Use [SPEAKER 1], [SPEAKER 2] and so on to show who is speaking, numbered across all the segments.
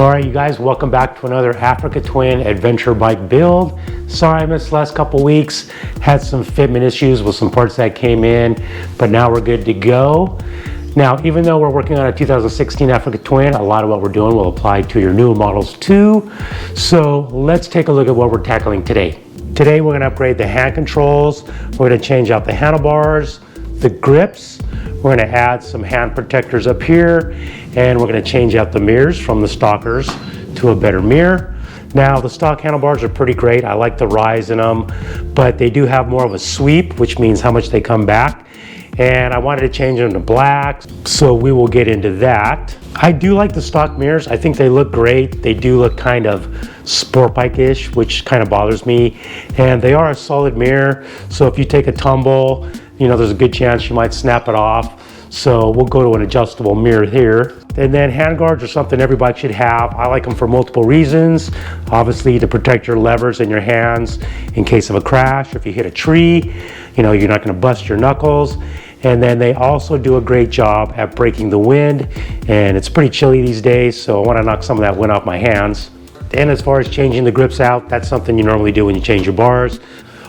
[SPEAKER 1] All right, you guys, welcome back to another Africa Twin adventure bike build. Sorry I missed the last couple weeks. Had some fitment issues with some parts that came in, but now we're good to go. Now, even though we're working on a 2016 Africa Twin, a lot of what we're doing will apply to your newer models too. So let's take a look at what we're tackling today. Today, we're gonna upgrade the hand controls. We're gonna change out the handlebars, the grips. We're gonna add some hand protectors up here, and we're gonna change out the mirrors from the stockers to a better mirror. Now, the stock handlebars are pretty great. I like the rise in them, but they do have more of a sweep, which means how much they come back. And I wanted to change them to black, so we will get into that. I do like the stock mirrors. I think they look great. They do look kind of sport bike-ish, which kind of bothers me. And they are a solid mirror, so if you take a tumble, you know, there's a good chance you might snap it off. So we'll go to an adjustable mirror here. And then hand guards are something every bike should have. I like them for multiple reasons. Obviously to protect your levers and your hands in case of a crash. If you hit a tree, you know, you're not gonna bust your knuckles. And then they also do a great job at breaking the wind. And it's pretty chilly these days, so I wanna knock some of that wind off my hands. And as far as changing the grips out, that's something you normally do when you change your bars.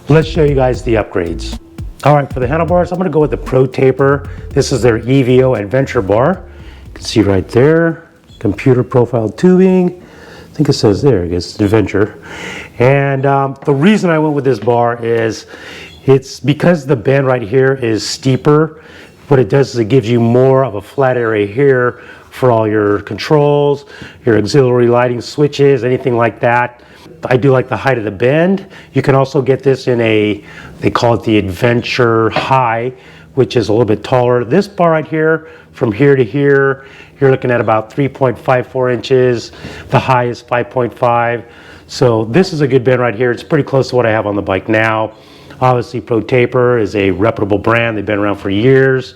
[SPEAKER 1] Let's show you guys the upgrades. All right, for the handlebars, I'm gonna go with the ProTaper. This is their EVO Adventure bar. You can see right there, computer profile tubing. I think it says there, I guess, Adventure. And the reason I went with this bar is it's because the bend right here is steeper. What it does is it gives you more of a flat area here for all your controls, your auxiliary lighting switches, anything like that. I do like the height of the bend. You can also get this in a, they call it the Adventure High, which is a little bit taller. This bar right here, from here to here, you're looking at about 3.54 inches. The high is 5.5. So this is a good bend right here. It's pretty close to what I have on the bike now. Obviously, ProTaper is a reputable brand. They've been around for years.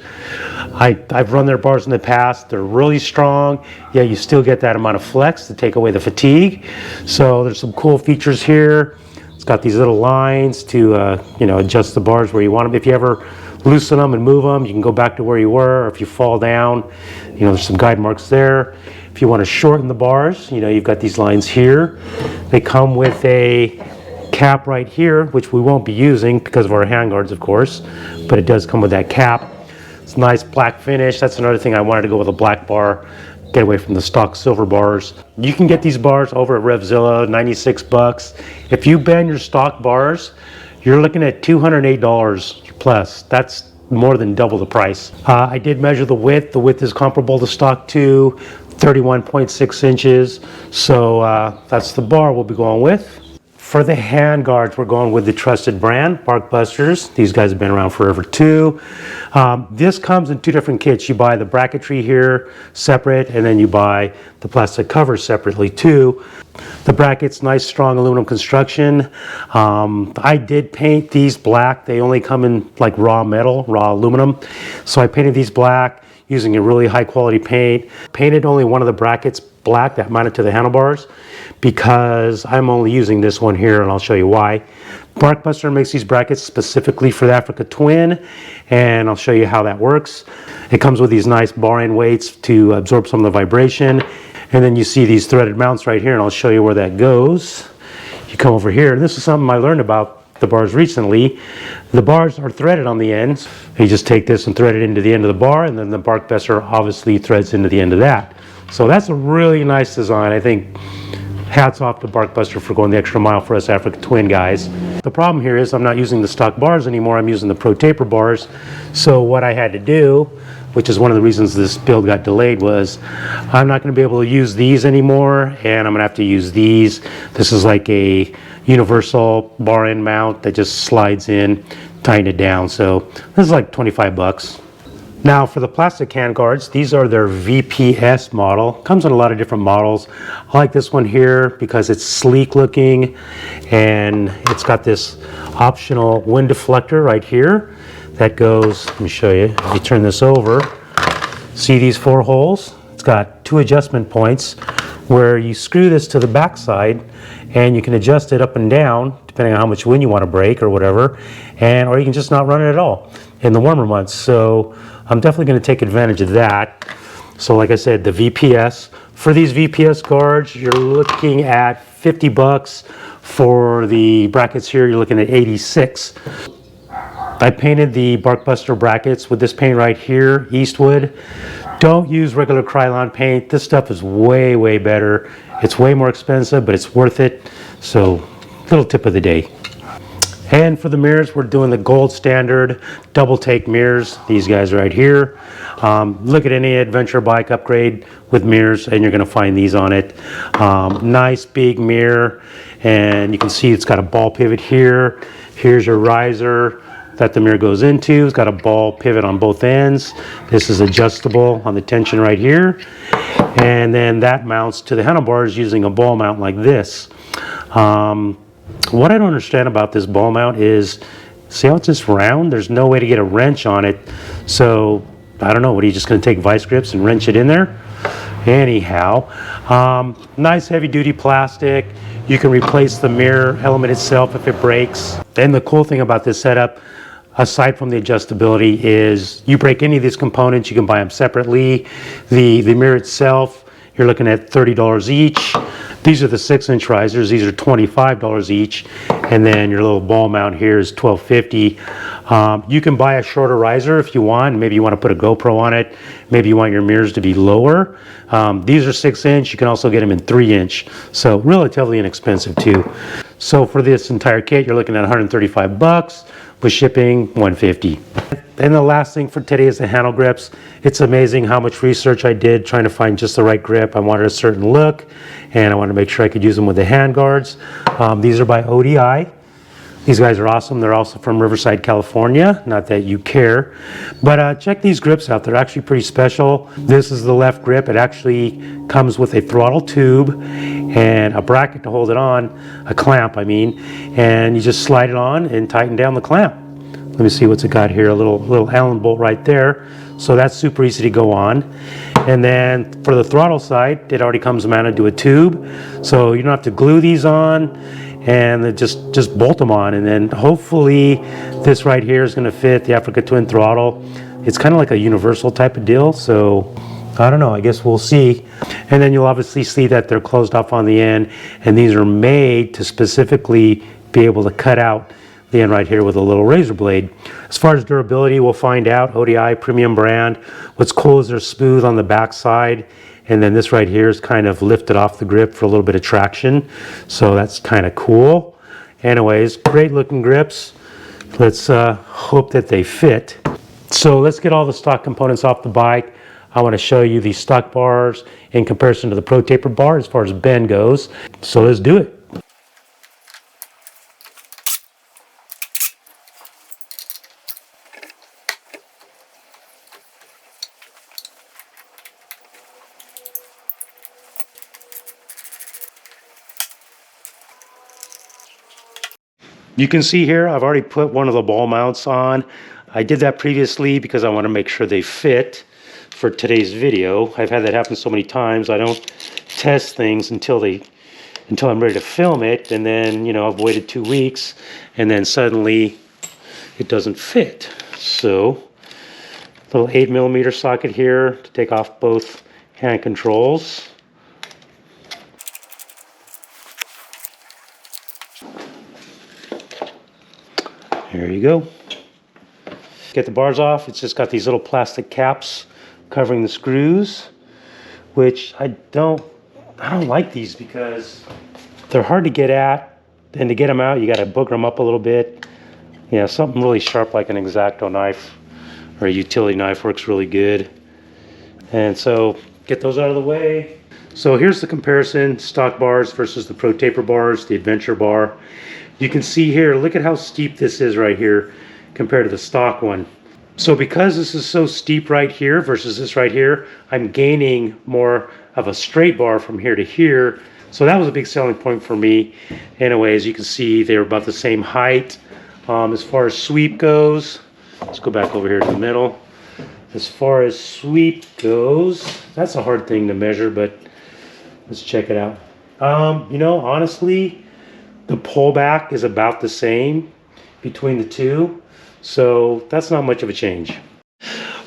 [SPEAKER 1] I've run their bars in the past. They're really strong. Yeah, you still get that amount of flex to take away the fatigue. So there's some cool features here. It's got these little lines to you know, adjust the bars where you want them. If you ever loosen them and move them, you can go back to where you were. Or if you fall down, you know, there's some guide marks there. If you want to shorten the bars, you know, you've got these lines here. They come with a cap right here, which we won't be using because of our handguards, of course, but it does come with that cap. It's a nice black finish. That's another thing I wanted to go with a black bar, get away from the stock silver bars. You can get these bars over at Revzilla, 96 bucks. If you bend your stock bars, you're looking at $208 plus. That's more than double the price. I did measure the width. The width is comparable to stock 2, 31.6 inches. So that's the bar we'll be going with. For the hand guards, we're going with the trusted brand, Barkbusters. These guys have been around forever too. This comes in two different kits. You buy the bracketry here separate, and then you buy the plastic cover separately too. The brackets, nice strong aluminum construction. I did paint these black. They only come in like raw metal, raw aluminum. So I painted these black using a really high quality paint. Painted only one of the brackets black that mounted to the handlebars because I'm only using this one here, and I'll show you why. Barkbuster makes these brackets specifically for the Africa Twin, and I'll show you how that works. It comes with these nice bar end weights to absorb some of the vibration, and then you see these threaded mounts right here, and I'll show you where that goes. You come over here, and this is something I learned about the bars recently. The bars are threaded on the ends. You just take this and thread it into the end of the bar, and then the Barkbuster obviously threads into the end of that. So that's a really nice design. I think hats off to Barkbuster for going the extra mile for us Africa Twin guys. The problem here is I'm not using the stock bars anymore. I'm using the ProTaper bars. So what I had to do, which is one of the reasons this build got delayed, was I'm not going to be able to use these anymore, and I'm going to have to use these. This is like a universal bar end mount that just slides in, tying it down. So this is like 25 bucks. Now for the plastic hand guards, these are their VPS model. Comes in a lot of different models. I like this one here because it's sleek looking, and it's got this optional wind deflector right here that goes, let me show you, if you turn this over, see these 4 holes? It's got 2 adjustment points where you screw this to the back side, and you can adjust it up and down depending on how much wind you want to break or whatever, or you can just not run it at all in the warmer months. So I'm definitely going to take advantage of that. So like I said, the VPS For these VPS guards, you're looking at 50 bucks. For the brackets here, you're looking at 86. I painted the Barkbuster brackets with this paint right here, Eastwood. Don't use regular Krylon paint. This stuff is way, way better. It's way more expensive, but it's worth it. So, little tip of the day. And for the mirrors, we're doing the gold standard double take mirrors. These guys right here. Look at any adventure bike upgrade with mirrors and you're gonna find these on it. Nice big mirror, and you can see it's got a ball pivot here. Here's your riser that the mirror goes into. It's got a ball pivot on both ends. This is adjustable on the tension right here. And then that mounts to the handlebars using a ball mount like this. What I don't understand about this ball mount is, see how it's just round? There's no way to get a wrench on it. So, I don't know, what are you just gonna take vice grips and wrench it in there? Anyhow, nice heavy duty plastic. You can replace the mirror element itself if it breaks. And the cool thing about this setup, aside from the adjustability, is you break any of these components, you can buy them separately. The mirror itself, you're looking at $30 each. These are the 6-inch risers. These are $25 each. And then your little ball mount here is $12.50. You can buy a shorter riser if you want. Maybe you want to put a GoPro on it. Maybe you want your mirrors to be lower. These are 6-inch. You can also get them in 3-inch. So relatively inexpensive too. So for this entire kit, you're looking at 135 bucks. With shipping, $150. And the last thing for today is the handle grips. It's amazing how much research I did trying to find just the right grip. I wanted a certain look, and I wanted to make sure I could use them with the Handguards. These are by ODI. These guys are awesome. They're also from Riverside, California. Not that you care. But check these grips out. They're actually pretty special. This is the left grip. It actually comes with a throttle tube and a bracket to hold it on, a clamp I mean, and you just slide it on and tighten down the clamp. Let me see what's it got here, a little Allen bolt right there. So that's super easy to go on. And then for the throttle side, it already comes mounted to a tube, so you don't have to glue these on, and just bolt them on. And then hopefully this right here is going to fit the Africa Twin throttle. It's kind of like a universal type of deal, so I don't know, I guess we'll see. And then you'll obviously see that they're closed off on the end, and these are made to specifically be able to cut out the end right here with a little razor blade. As far as durability, we'll find out. ODI premium brand. What's cool is they're smooth on the back side, and then this right here is kind of lifted off the grip for a little bit of traction, so that's kind of cool. Anyways, great looking grips. Let's hope that they fit. So let's get all the stock components off the bike. I want to show you the stock bars in comparison to the ProTaper bar as far as bend goes. So let's do it. You can see here I've already put one of the ball mounts on. I did that previously because I want to make sure they fit for today's video. I've had that happen so many times. I don't test things until I'm ready to film it, and then, you know, I've waited 2 weeks and then suddenly it doesn't fit. So little 8mm socket here to take off both hand controls. There you go. Get the bars off. It's just got these little plastic caps covering the screws, which I don't like these because they're hard to get at, and to get them out you got to booger them up a little bit. Yeah, something really sharp like an X-Acto knife or a utility knife works really good. And so get those out of the way. So here's the comparison, stock bars versus the ProTaper bars, the Adventure bar. You can see here, look at how steep this is right here compared to the stock one. So because this is so steep right here versus this right here, I'm gaining more of a straight bar from here to here. So that was a big selling point for me. Anyways, you can see they're about the same height. As far as sweep goes, let's go back over here to the middle. As far as sweep goes, that's a hard thing to measure, but let's check it out. You know, honestly, the pullback is about the same between the two, so that's not much of a change.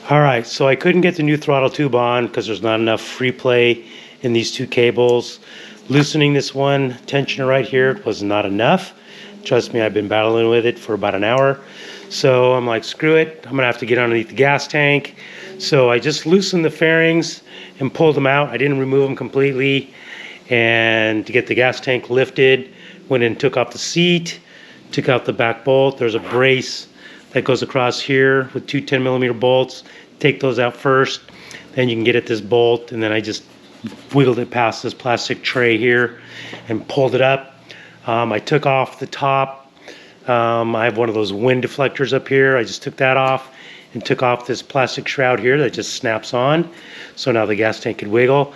[SPEAKER 1] All right, so I couldn't get the new throttle tube on because there's not enough free play in these two cables. Loosening this one tensioner right here was not enough. Trust me, I've been battling with it for about an hour. So I'm like, screw it, I'm gonna have to get underneath the gas tank. So I just loosened the fairings and pulled them out. I didn't remove them completely. And to get the gas tank lifted, went in and took off the seat, took out the back bolt. There's a brace that goes across here with two 10mm bolts. Take those out first, then you can get at this bolt, and then I just wiggled it past this plastic tray here and pulled it up. I took off the top. I have one of those wind deflectors up here. I just took that off and took off this plastic shroud here that just snaps on. So now the gas tank could wiggle.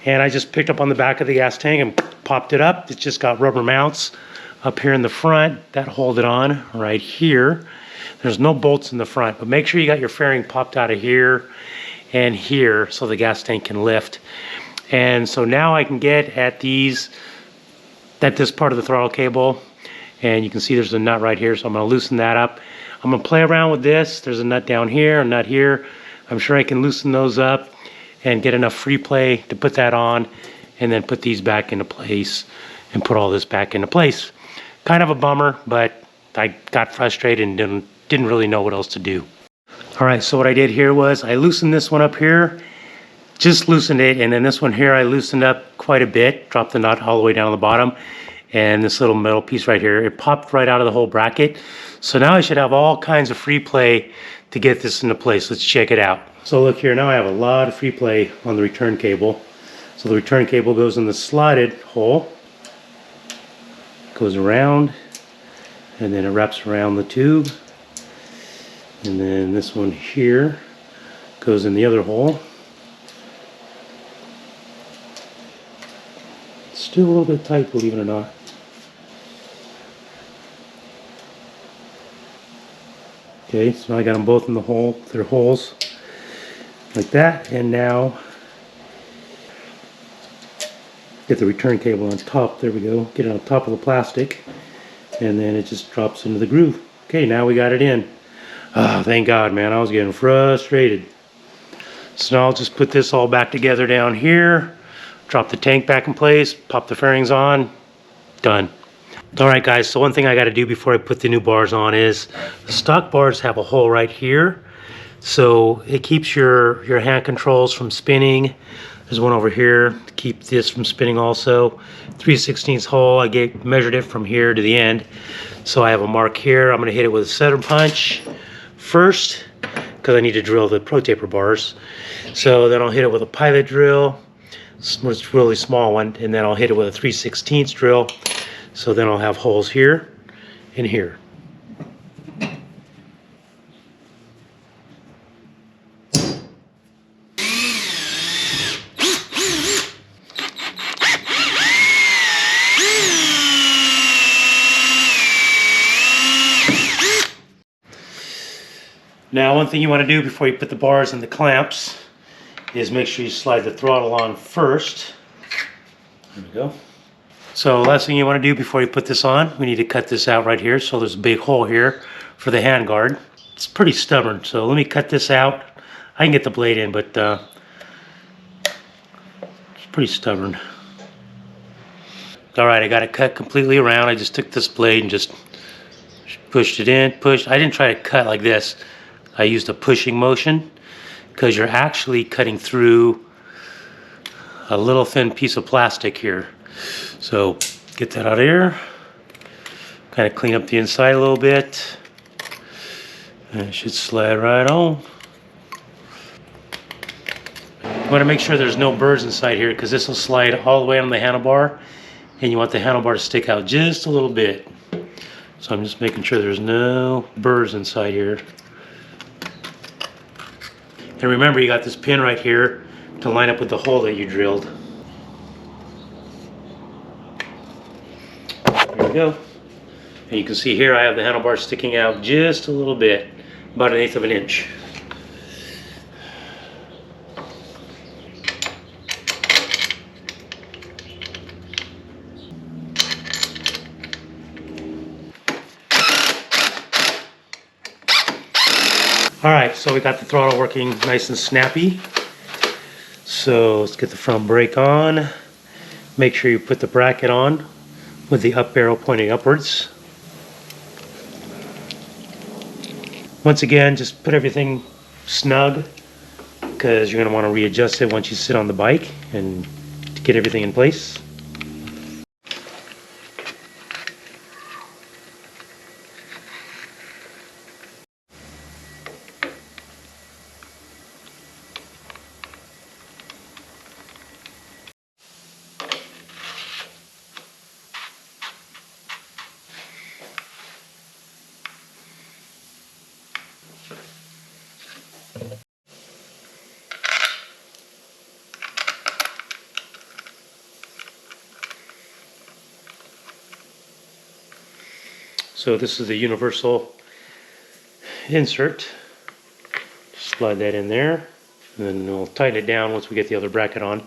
[SPEAKER 1] And I just picked up on the back of the gas tank and popped it up. It's just got rubber mounts up here in the front that hold it on right here. There's no bolts in the front, but make sure you got your fairing popped out of here and here so the gas tank can lift. And so now I can get at this part of the throttle cable, and you can see there's a nut right here, so I'm gonna loosen that up. I'm gonna play around with this. There's a nut down here, a nut here. I'm sure I can loosen those up and get enough free play to put that on, and then put these back into place and put all this back into place. Kind of a bummer, but I got frustrated and didn't really know what else to do. All right, so what I did here was I loosened this one up here, just loosened it, and then this one here I loosened up quite a bit, dropped the nut all the way down the bottom, and this little metal piece right here, it popped right out of the whole bracket. So now I should have all kinds of free play to get this into place. Let's check it out. So look here, now I have a lot of free play on the return cable. So the return cable goes in the slotted hole, goes around, and then it wraps around the tube. And then this one here goes in the other hole. It's still a little bit tight, believe it or not. Okay, so now I got them both in the hole, their holes, like that. And now get the return cable on top. There we go. Get it on top of the plastic, and then it just drops into the groove. Okay, now we got it in. Oh, thank God, man. I was getting frustrated. So now I'll just put this all back together down here, drop the tank back in place, pop the fairings on, done. All right, guys, so one thing I got to do before I put the new bars on is the stock bars have a hole right here. So it keeps your hand controls from spinning. There's one over here to keep this from spinning also. 3/16 hole, I measured it from here to the end. So I have a mark here. I'm gonna hit it with a center punch first, because I need to drill the ProTaper bars. So then I'll hit it with a pilot drill, it's a really small one, and then I'll hit it with a 3/16 drill. So then I'll have holes here and here. Now, one thing you want to do before you put the bars in the clamps is make sure you slide the throttle on first. There we go. So last thing you want to do before you put this on, we need to cut this out right here. So there's a big hole here for the handguard. It's pretty stubborn, so let me cut this out. I can get the blade in, but it's pretty stubborn. All right, I got it cut completely around. I just took this blade and just pushed it in, pushed. I didn't try to cut like this. I used a pushing motion because you're actually cutting through a little thin piece of plastic here. So get that out of here. Kind of clean up the inside a little bit. And it should slide right on. You want to make sure there's no burrs inside here because this will slide all the way on the handlebar, and you want the handlebar to stick out just a little bit. So I'm just making sure there's no burrs inside here. And remember, you got this pin right here to line up with the hole that you drilled. There we go. And you can see here I have the handlebar sticking out just a little bit, about 1/8 of an inch. All right, so we got the throttle working nice and snappy. So let's get the front brake on. Make sure you put the bracket on with the up arrow pointing upwards. Once again, just put everything snug because you're going to want to readjust it once you sit on the bike and to get everything in place. So this is the universal insert. Just slide that in there, and then we'll tighten it down once we get the other bracket on.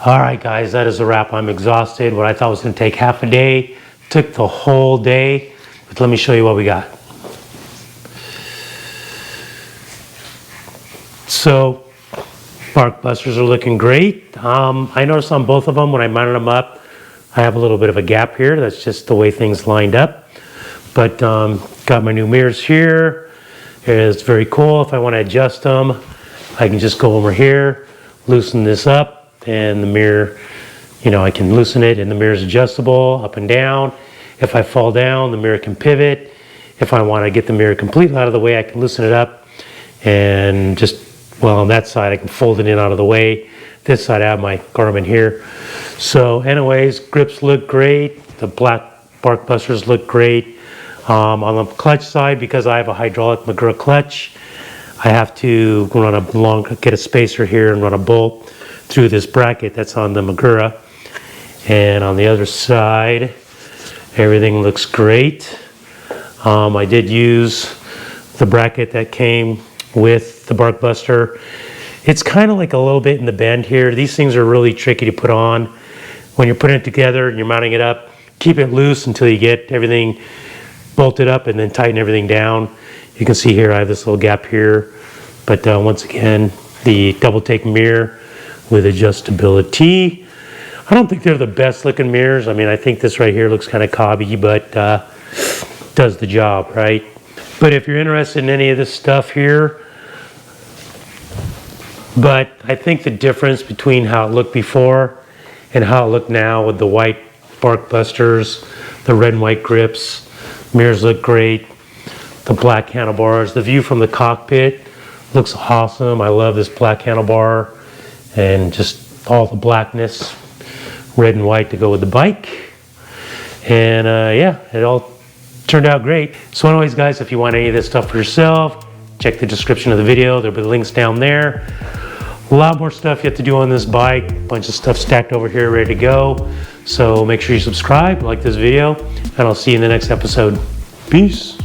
[SPEAKER 1] All right, guys, that is a wrap. I'm exhausted. What I thought was going to take half a day took the whole day. But let me show you what we got. So, Barkbusters are looking great. I noticed on both of them when I mounted them up, I have a little bit of a gap here. That's just the way things lined up. But got my new mirrors here. It's very cool. If I want to adjust them, I can just go over here, loosen this up. And the mirror, you know, I can loosen it and the mirror is adjustable up and down. If I fall down, the mirror can pivot. If I want to get the mirror completely out of the way, I can loosen it up and just, well, on that side, I can fold it in out of the way. This side, I have my Garmin here. So anyways, grips look great. The black Barkbusters look great. On the clutch side, because I have a hydraulic Magura clutch, I have to get a spacer here and run a bolt through this bracket that's on the Magura. And on the other side, everything looks great. I did use the bracket that came with the Barkbuster. It's kind of like a little bit in the bend here. These things are really tricky to put on. When you're putting it together and you're mounting it up, keep it loose until you get everything bolted up and then tighten everything down. You can see here I have this little gap here. But once again, the double take mirror with adjustability. I don't think they're the best looking mirrors. I mean, I think this right here looks kind of cobby, but does the job, right? But if you're interested in any of this stuff here, but I think the difference between how it looked before and how it looked now with the white Barkbusters, the red and white grips, mirrors look great, the black handlebars, the view from the cockpit looks awesome. I love this black handlebar. And just all the blackness, red and white to go with the bike. And yeah, it all turned out great. So anyways, guys, if you want any of this stuff for yourself, check the description of the video. There'll be links down there. A lot more stuff you have to do on this bike. A bunch of stuff stacked over here ready to go. So make sure you subscribe, like this video, and I'll see you in the next episode. Peace.